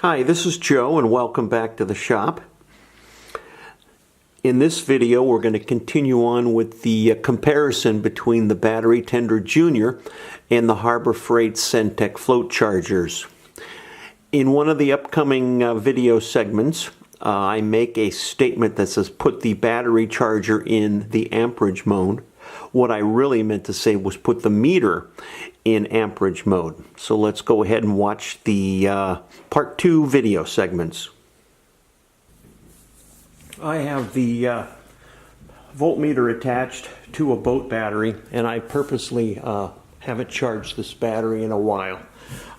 Hi, this is Joe and welcome back to the shop. In this video we're going to continue on with the comparison between the Battery Tender Junior and the Harbor Freight Cen-Tech float chargers. In one of the upcoming video segments I make a statement that says put the battery charger in the amperage mode. What I really meant to say was put the meter in amperage mode. So let's go ahead and watch the part 2 video segments. I have the voltmeter attached to a boat battery, and I purposely haven't charged this battery in a while.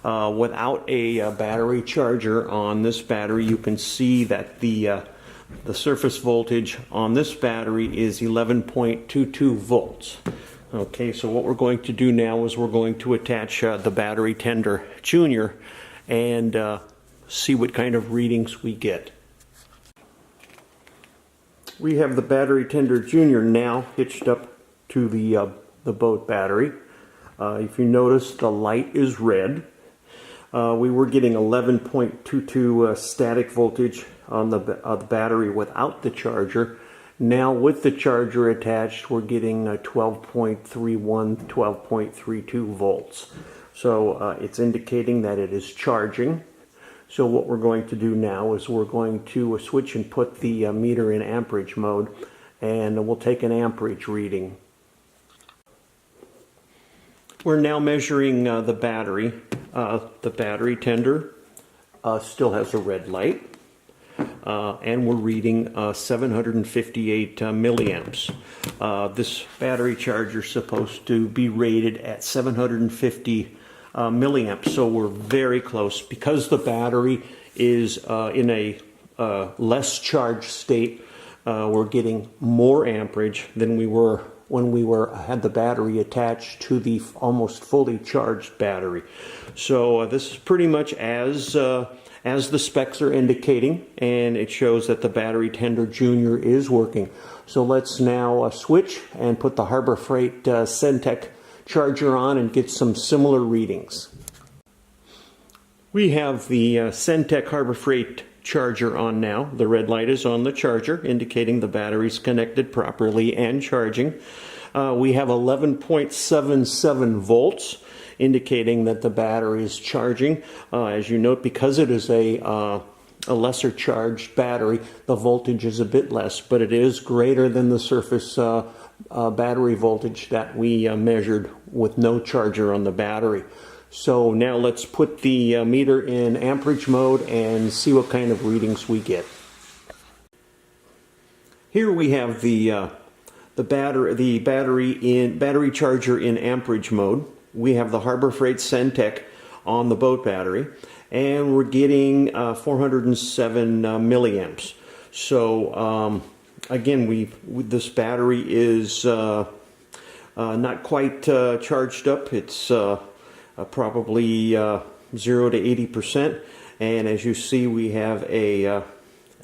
Without a battery charger on this battery, you can see that the surface voltage on this battery is 11.22 volts. Okay, so what we're going to do now is we're going to attach the Battery Tender Junior and see what kind of readings we get. We have the Battery Tender Junior now hitched up to the boat battery. If you notice, the light is red. We were getting 11.22 static voltage on the battery without the charger. Now with the charger attached, we're getting 12.31, 12.32 volts. So it's indicating that it is charging. So what we're going to do now is we're going to switch and put the meter in amperage mode, and we'll take an amperage reading. We're now measuring the battery. The Battery Tender still has a red light. And we're reading 758 milliamps. This battery charger is supposed to be rated at 750 milliamps, so we're very close. Because the battery is in a less charged state, we're getting more amperage than we were when we had the battery attached to the almost fully charged battery. So this is pretty much as the specs are indicating, and it shows that the Battery Tender Junior is working. So let's now switch and put the Harbor Freight Cen-Tech charger on and get some similar readings. We have the Cen-Tech Harbor Freight charger on now. The red light is on the charger, indicating the battery's connected properly and charging. We have 11.77 volts, indicating that the battery is charging. As you note, because it is a lesser charged battery, the voltage is a bit less, but it is greater than the surface battery voltage that we measured with no charger on the battery. So now let's put the meter in amperage mode and see what kind of readings we get. Here we have the battery charger in amperage mode. We have the Harbor Freight Cen-Tech on the boat battery, and we're getting 407 milliamps. So again, this battery is not quite charged up. It's probably 0 to 80%, and as you see, we have a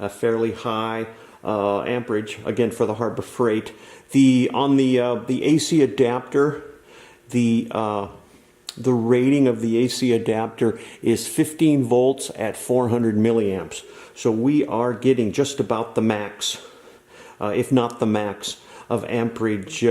fairly high amperage again for the Harbor Freight. On the AC adapter, the rating of the AC adapter is 15 volts at 400 milliamps. So we are getting just about the max, if not the max, of amperage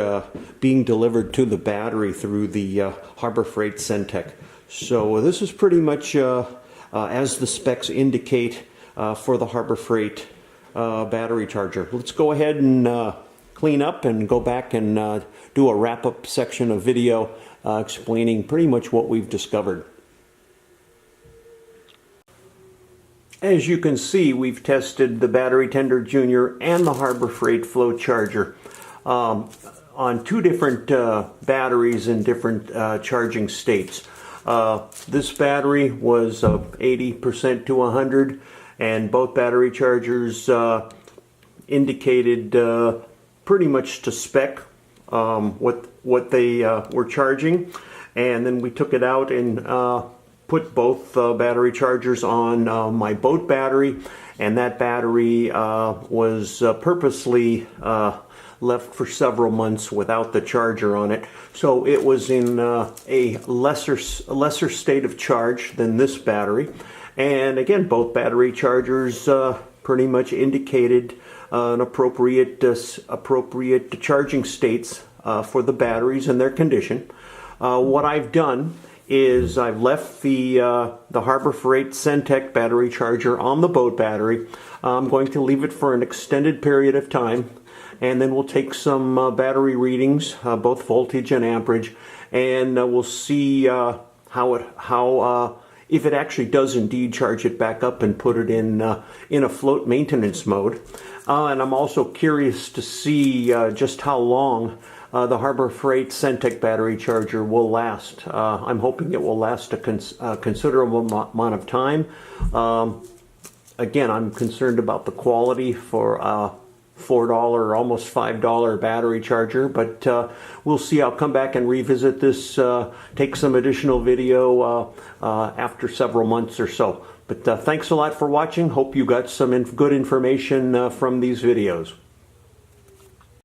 being delivered to the battery through the Harbor Freight Cen-Tech. So this is pretty much as the specs indicate for the Harbor Freight battery charger. Let's go ahead and clean up and go back and do a wrap-up section of video explaining pretty much what we've discovered. As you can see, we've tested the Battery Tender Junior and the Harbor Freight float charger on two different batteries in different charging states. This battery was 80% to 100, and both battery chargers indicated pretty much to spec what they were charging, and then we took it out and put both battery chargers on my boat battery, and that battery was purposely left for several months without the charger on it. So it was in a lesser state of charge than this battery, And again, both battery chargers pretty much indicated an appropriate charging states for the batteries and their condition. What I've done is I've left the Harbor Freight Cen-Tech battery charger on the boat battery. I'm going to leave it for an extended period of time, and then we'll take some battery readings, both voltage and amperage, and we'll see if it actually does indeed charge it back up and put it in a float maintenance mode. And I'm also curious to see just how long the Harbor Freight Cen-Tech battery charger will last. I'm hoping it will last a considerable amount of time. Again, I'm concerned about the quality for $4, almost $5 battery charger, but we'll see. I'll come back and revisit this, take some additional video after several months or so. But thanks a lot for watching. Hope you got some good information from these videos.